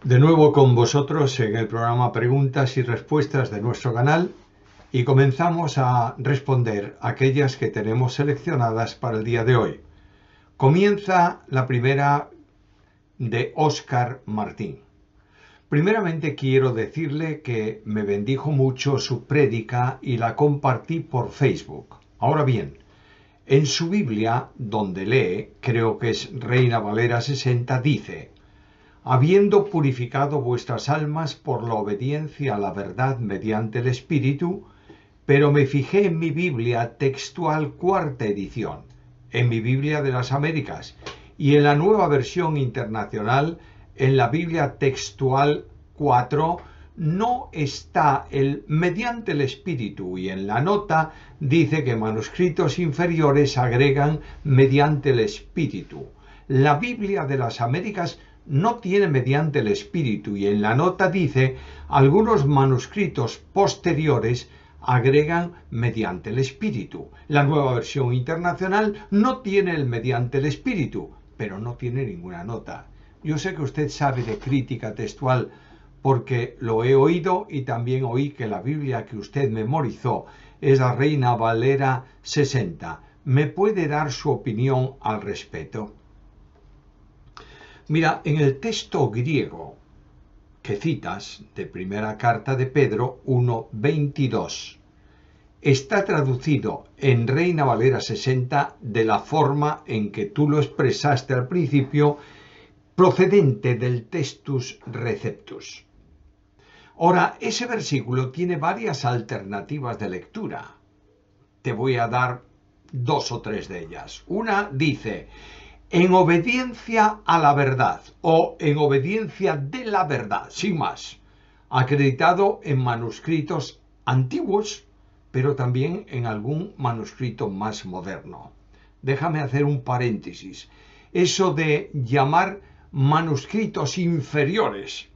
De nuevo con vosotros en el programa Preguntas y Respuestas de nuestro canal y comenzamos a responder aquellas que tenemos seleccionadas para el día de hoy. Comienza la primera de Óscar Martín. Primeramente quiero decirle que me bendijo mucho su prédica y la compartí por Facebook. Ahora bien, en su Biblia, donde lee, creo que es Reina Valera 60, dice: habiendo purificado vuestras almas por la obediencia a la verdad mediante el Espíritu, pero me fijé en mi Biblia textual cuarta edición, en mi Biblia de las Américas y en la nueva versión internacional, en la Biblia textual 4, no está el mediante el Espíritu, y en la nota dice que manuscritos inferiores agregan mediante el Espíritu. La Biblia de las Américas no tiene mediante el Espíritu, y en la nota dice algunos manuscritos posteriores agregan mediante el Espíritu. La nueva versión internacional no tiene el mediante el Espíritu, pero no tiene ninguna nota. Yo sé que usted sabe de crítica textual porque lo he oído, y también oí que la Biblia que usted memorizó es la Reina Valera 60. ¿Me puede dar su opinión al respecto? Mira, en el texto griego que citas de primera carta de Pedro 1:22, está traducido en Reina Valera 60 de la forma en que tú lo expresaste al principio, procedente del Textus Receptus. Ahora, ese versículo tiene varias alternativas de lectura. Te voy a dar dos o tres de ellas. Una dice: en obediencia a la verdad, o en obediencia de la verdad, sin más, acreditado en manuscritos antiguos, pero también en algún manuscrito más moderno. Déjame hacer un paréntesis. Eso de llamar manuscritos inferiores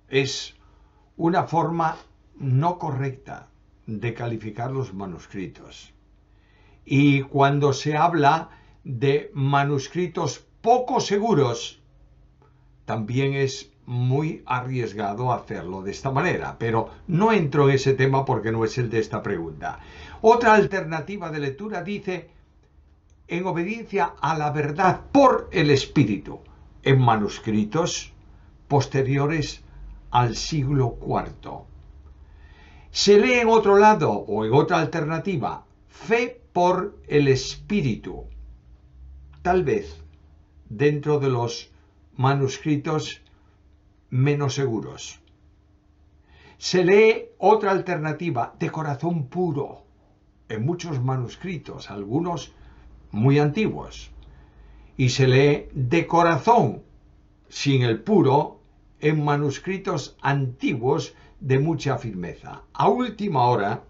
es una forma no correcta de calificar los manuscritos. Y cuando se habla de manuscritos poco seguros, también es muy arriesgado hacerlo de esta manera, pero no entro en ese tema porque no es el de esta pregunta. Otra alternativa de lectura dice: en obediencia a la verdad por el Espíritu, en manuscritos posteriores al siglo IV. Se lee en otro lado, o en otra alternativa, fe por el Espíritu, tal vez dentro de los manuscritos menos seguros. Se lee otra alternativa, de corazón puro, en muchos manuscritos, algunos muy antiguos. Y se lee de corazón, sin el puro, en manuscritos antiguos de mucha firmeza. A última hora,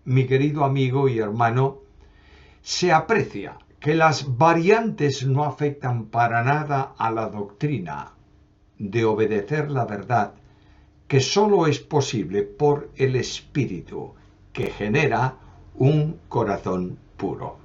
mi querido amigo y hermano, se aprecia que las variantes no afectan para nada a la doctrina de obedecer la verdad, que solo es posible por el Espíritu, que genera un corazón puro.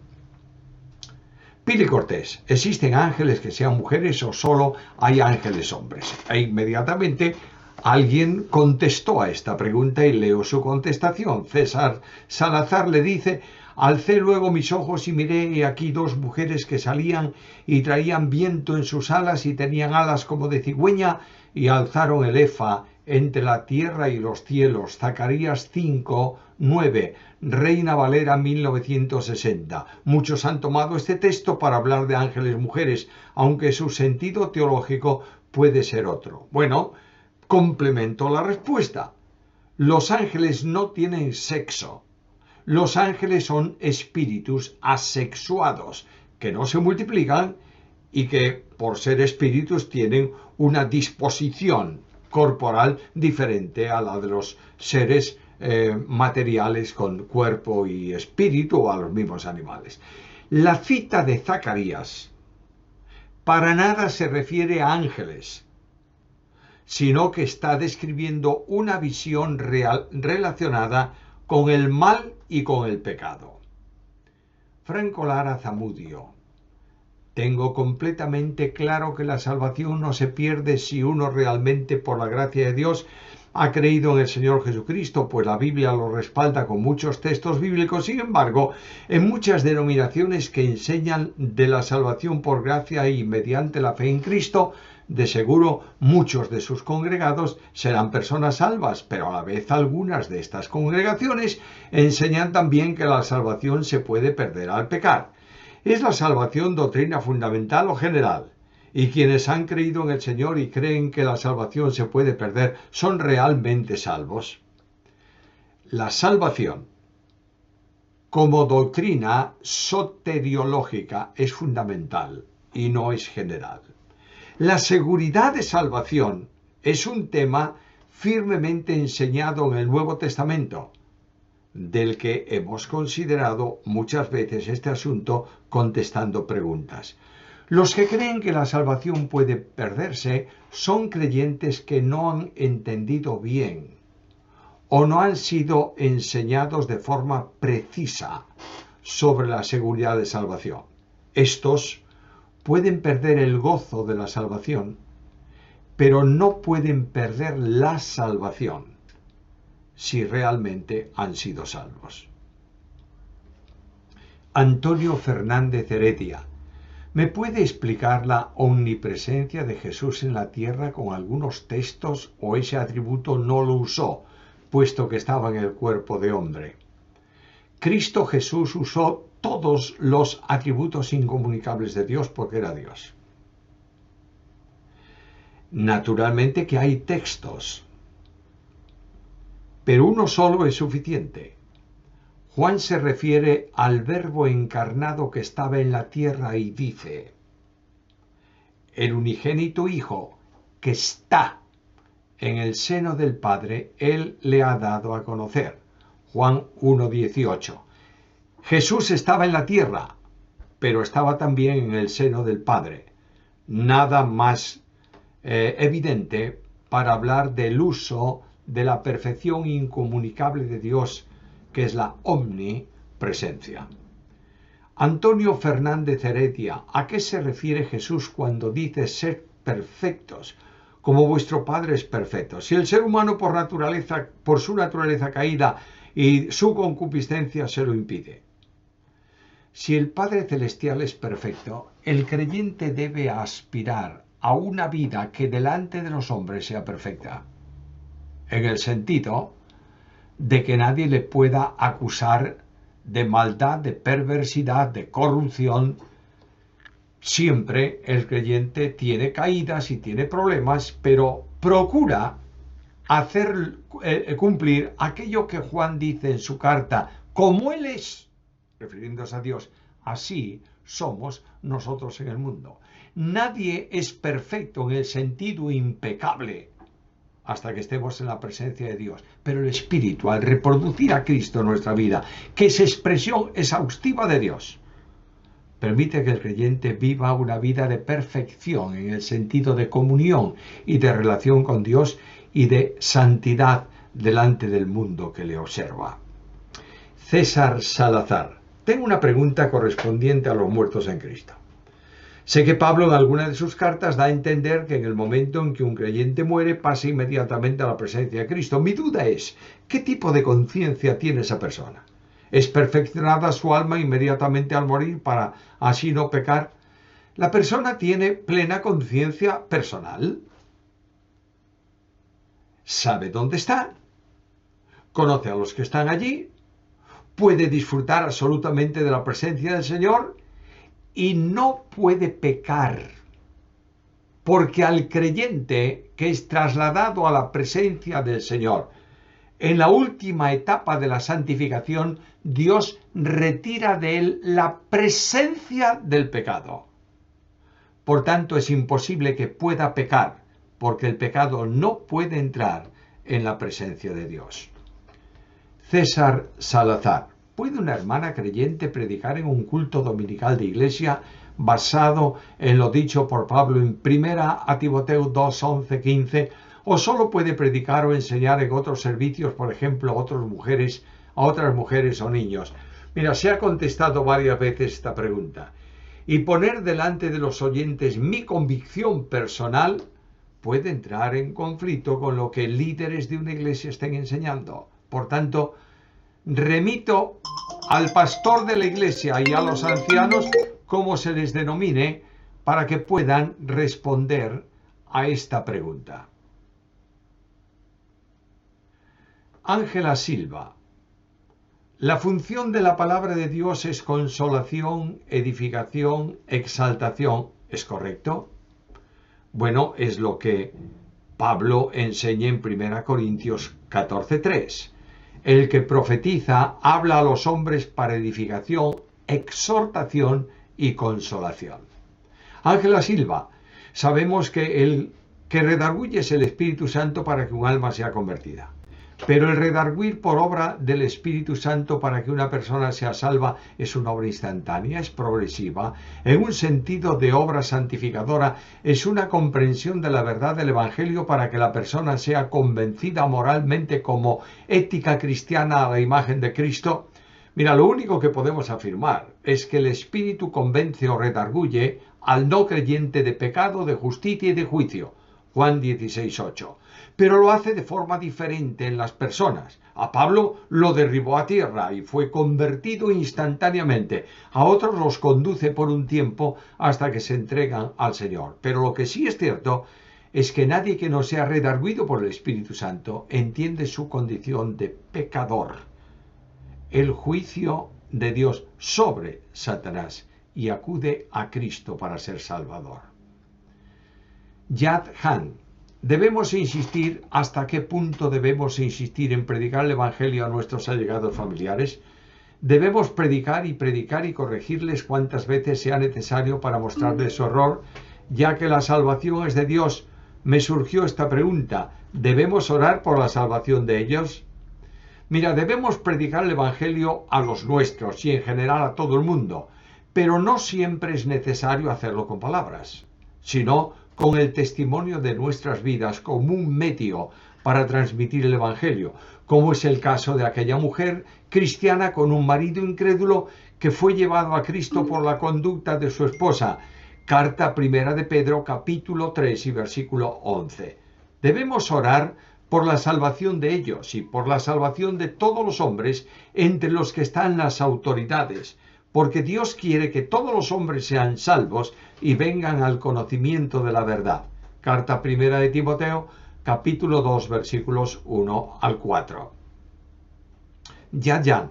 Pili Cortés: ¿existen ángeles que sean mujeres o solo hay ángeles hombres? E inmediatamente alguien contestó a esta pregunta y leo su contestación. César Salazar le dice: alcé luego mis ojos y miré, y aquí dos mujeres que salían y traían viento en sus alas y tenían alas como de cigüeña, y alzaron el efa entre la tierra y los cielos. Zacarías 5:9, Reina Valera 1960. Muchos han tomado este texto para hablar de ángeles mujeres, aunque su sentido teológico puede ser otro. Bueno, complemento la respuesta. Los ángeles no tienen sexo. Los ángeles son espíritus asexuados, que no se multiplican y que, por ser espíritus, tienen una disposición corporal diferente a la de los seres materiales con cuerpo y espíritu, o a los mismos animales. La cita de Zacarías para nada se refiere a ángeles, sino que está describiendo una visión real relacionada con el mal y con el pecado. Franco Lara Zamudio: Tengo completamente claro que la salvación no se pierde si uno realmente, por la gracia de Dios, ha creído en el Señor Jesucristo, pues la Biblia lo respalda con muchos textos bíblicos. Sin embargo, en muchas denominaciones que enseñan de la salvación por gracia y mediante la fe en Cristo, de seguro muchos de sus congregados serán personas salvas, pero a la vez algunas de estas congregaciones enseñan también que la salvación se puede perder al pecar. ¿Es la salvación doctrina fundamental o general? Y quienes han creído en el Señor y creen que la salvación se puede perder, ¿son realmente salvos? La salvación, como doctrina soteriológica, es fundamental y no es general. La seguridad de salvación es un tema firmemente enseñado en el Nuevo Testamento, del que hemos considerado muchas veces este asunto contestando preguntas. Los que creen que la salvación puede perderse son creyentes que no han entendido bien o no han sido enseñados de forma precisa sobre la seguridad de salvación. Estos pueden perder el gozo de la salvación, pero no pueden perder la salvación si realmente han sido salvos. Antonio Fernández Heredia, ¿me puede explicar la omnipresencia de Jesús en la tierra con algunos textos o ese atributo no lo usó, puesto que estaba en el cuerpo de hombre? Cristo Jesús usó todos los atributos incomunicables de Dios porque era Dios. Naturalmente que hay textos, pero uno solo es suficiente. Juan se refiere al Verbo encarnado que estaba en la tierra y dice: el unigénito Hijo que está en el seno del Padre, Él le ha dado a conocer. Juan 1:18. Jesús estaba en la tierra, pero estaba también en el seno del Padre. Nada más evidente para hablar del uso de la perfección incomunicable de Dios, que es la omnipresencia. Antonio Fernández Heredia, ¿a qué se refiere Jesús cuando dice ser perfectos, como vuestro Padre es perfecto? Si el ser humano por su naturaleza caída y su concupiscencia se lo impide. Si el Padre Celestial es perfecto, el creyente debe aspirar a una vida que delante de los hombres sea perfecta, en el sentido de que nadie le pueda acusar de maldad, de perversidad, de corrupción. Siempre el creyente tiene caídas y tiene problemas, pero procura hacer cumplir aquello que Juan dice en su carta: como Él es, refiriéndose a Dios, así somos nosotros en el mundo. Nadie es perfecto en el sentido impecable hasta que estemos en la presencia de Dios. Pero el Espíritu, al reproducir a Cristo en nuestra vida, que es expresión exhaustiva de Dios, permite que el creyente viva una vida de perfección en el sentido de comunión y de relación con Dios y de santidad delante del mundo que le observa. César Salazar. Tengo una pregunta correspondiente a los muertos en Cristo. Sé que Pablo en alguna de sus cartas da a entender que en el momento en que un creyente muere pasa inmediatamente a la presencia de Cristo. Mi duda es, ¿qué tipo de conciencia tiene esa persona? ¿Es perfeccionada su alma inmediatamente al morir para así no pecar? ¿La persona tiene plena conciencia personal? ¿Sabe dónde está? ¿Conoce a los que están allí? ¿Puede disfrutar absolutamente de la presencia del Señor? Y no puede pecar, porque al creyente que es trasladado a la presencia del Señor, en la última etapa de la santificación, Dios retira de él la presencia del pecado. Por tanto, es imposible que pueda pecar, porque el pecado no puede entrar en la presencia de Dios. César Salazar. ¿Puede una hermana creyente predicar en un culto dominical de iglesia basado en lo dicho por Pablo en 1 Timoteo 2, 11, 15? ¿O solo puede predicar o enseñar en otros servicios, por ejemplo, a otras mujeres o niños? Mira, se ha contestado varias veces esta pregunta. y poner delante de los oyentes mi convicción personal puede entrar en conflicto con lo que líderes de una iglesia estén enseñando. Por tanto, remito al pastor de la iglesia y a los ancianos, como se les denomine, para que puedan responder a esta pregunta. Ángela Silva. La función de la palabra de Dios es consolación, edificación, exaltación. ¿Es correcto? Bueno, es lo que Pablo enseña en 1 Corintios 14:3. El que profetiza habla a los hombres para edificación, exhortación y consolación. Ángela Silva, sabemos que el que redarguye es el Espíritu Santo para que un alma sea convertida. Pero el redarguir por obra del Espíritu Santo para que una persona sea salva es una obra instantánea, es progresiva. En un sentido de obra santificadora, es una comprensión de la verdad del Evangelio para que la persona sea convencida moralmente como ética cristiana a la imagen de Cristo. Mira, lo único que podemos afirmar es que el Espíritu convence o redarguye al no creyente de pecado, de justicia y de juicio. Juan 16:8. Pero lo hace de forma diferente en las personas. A Pablo lo derribó a tierra y fue convertido instantáneamente. A otros los conduce por un tiempo hasta que se entregan al Señor. Pero lo que sí es cierto es que nadie que no sea redarguido por el Espíritu Santo entiende su condición de pecador. El juicio de Dios sobre Satanás y acude a Cristo para ser Salvador. Yad Han. Debemos insistir. ¿Hasta qué punto debemos insistir en predicar el Evangelio a nuestros allegados familiares? Debemos predicar y corregirles cuantas veces sea necesario para mostrarles su error, ya que la salvación es de Dios. Me surgió esta pregunta. ¿Debemos orar por la salvación de ellos? Mira, debemos predicar el Evangelio a los nuestros y en general a todo el mundo, pero no siempre es necesario hacerlo con palabras, sino con el testimonio de nuestras vidas como un medio para transmitir el Evangelio, como es el caso de aquella mujer cristiana con un marido incrédulo que fue llevado a Cristo por la conducta de su esposa. Carta primera de Pedro, capítulo 3 y versículo 11. Debemos orar por la salvación de ellos y por la salvación de todos los hombres entre los que están las autoridades, porque Dios quiere que todos los hombres sean salvos y vengan al conocimiento de la verdad. Carta primera de Timoteo, capítulo 2, versículos 1 al 4. Yayan.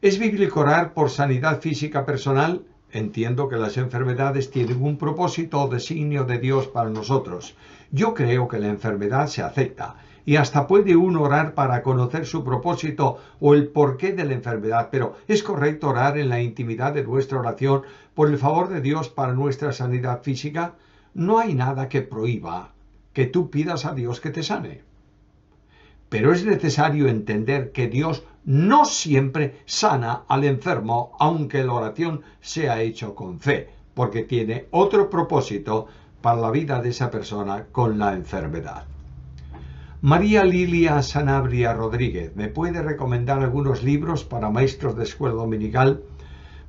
¿Es bíblico orar por sanidad física personal? Entiendo que las enfermedades tienen un propósito o designio de Dios para nosotros. Yo creo que la enfermedad se acepta y hasta puede uno orar para conocer su propósito o el porqué de la enfermedad, pero ¿es correcto orar en la intimidad de nuestra oración por el favor de Dios para nuestra sanidad física? No hay nada que prohíba que tú pidas a Dios que te sane. Pero es necesario entender que Dios no siempre sana al enfermo, aunque la oración sea hecha con fe, porque tiene otro propósito para la vida de esa persona con la enfermedad. María Lilia Sanabria Rodríguez, ¿me puede recomendar algunos libros para maestros de escuela dominical?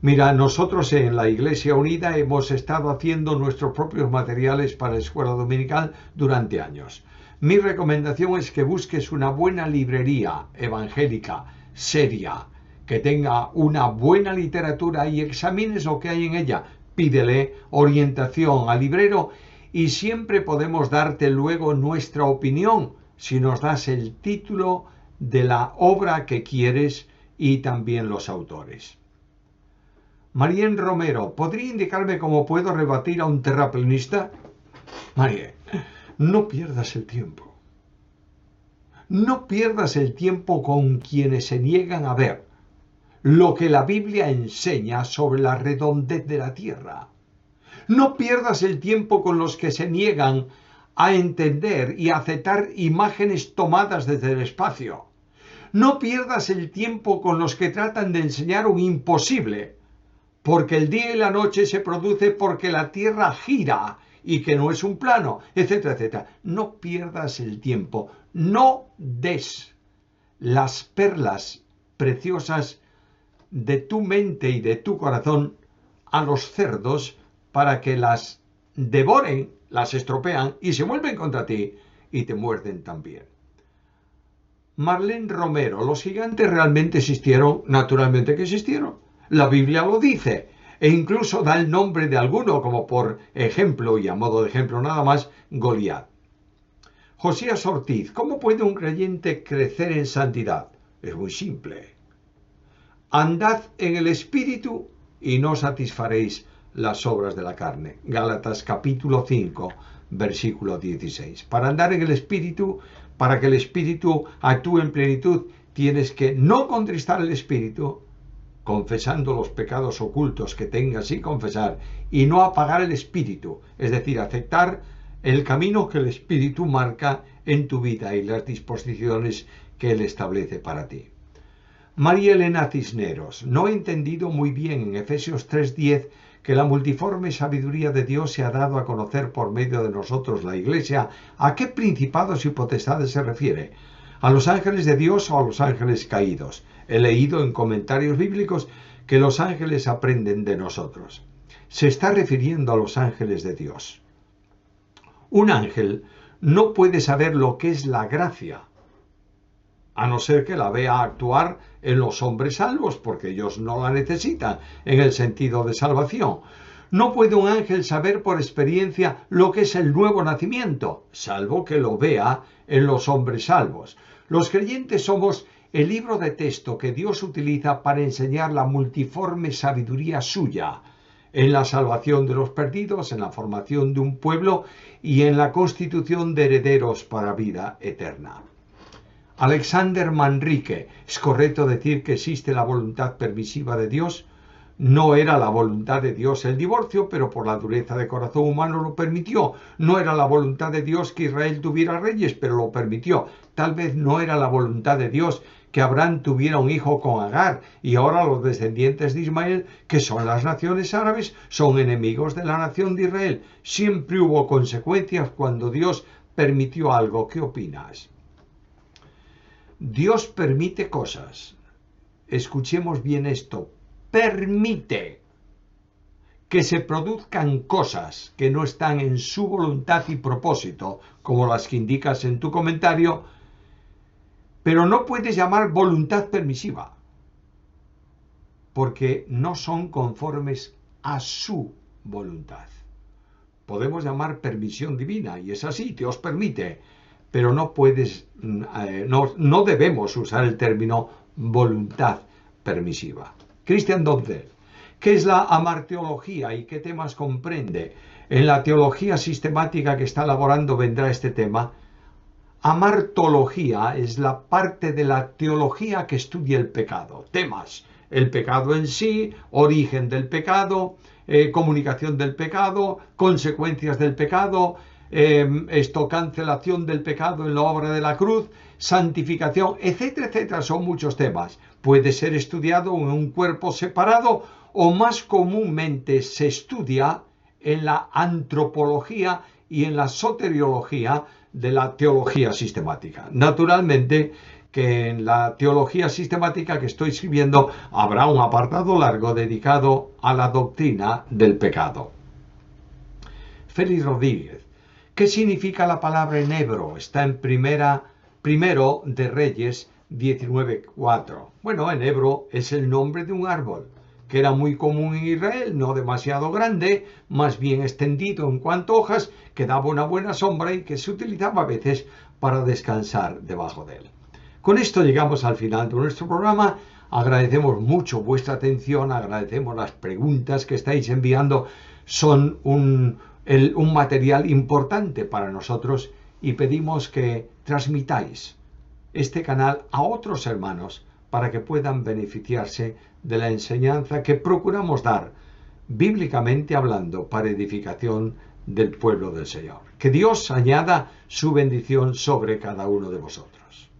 Mira, nosotros en la Iglesia Unida hemos estado haciendo nuestros propios materiales para escuela dominical durante años. Mi recomendación es que busques una buena librería evangélica, seria, que tenga una buena literatura y examines lo que hay en ella. Pídele orientación al librero y siempre podemos darte luego nuestra opinión si nos das el título de la obra que quieres y también los autores. Marien Romero, ¿podría indicarme cómo puedo rebatir a un terraplanista? Marien, no pierdas el tiempo. No pierdas el tiempo con quienes se niegan a ver lo que la Biblia enseña sobre la redondez de la tierra. No pierdas el tiempo con los que se niegan a entender y aceptar imágenes tomadas desde el espacio. No pierdas el tiempo con los que tratan de enseñar un imposible, porque el día y la noche se produce porque la tierra gira y que no es un plano, etcétera, etcétera. No pierdas el tiempo. No des las perlas preciosas de tu mente y de tu corazón a los cerdos para que las devoren, las estropean y se vuelven contra ti y te muerden también. Marlene Romero, ¿los gigantes realmente existieron? Naturalmente que existieron. La Biblia lo dice e incluso da el nombre de alguno, como por ejemplo, y a modo de ejemplo nada más, Goliat. Josías Ortiz, ¿cómo puede un creyente crecer en santidad? Es muy simple. Andad en el Espíritu y no satisfaréis las obras de la carne. Gálatas capítulo 5, versículo 16. Para andar en el Espíritu, para que el Espíritu actúe en plenitud, tienes que no contristar el Espíritu, confesando los pecados ocultos que tengas y confesar, y no apagar el Espíritu, es decir, aceptar el camino que el Espíritu marca en tu vida y las disposiciones que Él establece para ti. María Elena Cisneros, no he entendido muy bien en Efesios 3:10 que la multiforme sabiduría de Dios se ha dado a conocer por medio de nosotros, la Iglesia. ¿A qué principados y potestades se refiere? ¿A los ángeles de Dios o a los ángeles caídos? He leído en comentarios bíblicos que los ángeles aprenden de nosotros. Se está refiriendo a los ángeles de Dios. Un ángel no puede saber lo que es la gracia, a no ser que la vea actuar en los hombres salvos, porque ellos no la necesitan en el sentido de salvación. No puede un ángel saber por experiencia lo que es el nuevo nacimiento, salvo que lo vea en los hombres salvos. Los creyentes somos el libro de texto que Dios utiliza para enseñar la multiforme sabiduría suya, en la salvación de los perdidos, en la formación de un pueblo y en la constitución de herederos para vida eterna. Alexander Manrique, ¿es correcto decir que existe la voluntad permisiva de Dios? No era la voluntad de Dios el divorcio, pero por la dureza de corazón humano lo permitió. No era la voluntad de Dios que Israel tuviera reyes, pero lo permitió. Tal vez no era la voluntad de Dios que Abraham tuviera un hijo con Agar, y ahora los descendientes de Ismael, que son las naciones árabes, son enemigos de la nación de Israel. Siempre hubo consecuencias cuando Dios permitió algo. ¿Qué opinas? Dios permite cosas. Escuchemos bien esto. Permite que se produzcan cosas que no están en su voluntad y propósito, como las que indicas en tu comentario, pero no puedes llamar voluntad permisiva, porque no son conformes a su voluntad. Podemos llamar permisión divina, y es así, Dios permite, pero no debemos usar el término voluntad permisiva. Christian Dobdell, ¿qué es la amarteología y qué temas comprende? En la teología sistemática que está elaborando vendrá este tema. Amartología es la parte de la teología que estudia el pecado. Temas: el pecado en sí, origen del pecado, comunicación del pecado, consecuencias del pecado, cancelación del pecado en la obra de la cruz, santificación, etcétera, etcétera. Son muchos temas. Puede ser estudiado en un cuerpo separado o más comúnmente se estudia en la antropología y en la soteriología de la teología sistemática. Naturalmente que en la teología sistemática que estoy escribiendo habrá un apartado largo dedicado a la doctrina del pecado. Félix Rodríguez, ¿qué significa la palabra enebro? Está en Primero de Reyes 19:4. Bueno, enebro es el nombre de un árbol que era muy común en Israel, no demasiado grande, más bien extendido en cuanto a hojas, que daba una buena sombra y que se utilizaba a veces para descansar debajo de él. Con esto llegamos al final de nuestro programa. Agradecemos mucho vuestra atención, agradecemos las preguntas que estáis enviando. Son un material importante para nosotros y pedimos que transmitáis este canal a otros hermanos para que puedan beneficiarse de la enseñanza que procuramos dar, bíblicamente hablando, para edificación del pueblo del Señor. Que Dios añada su bendición sobre cada uno de vosotros.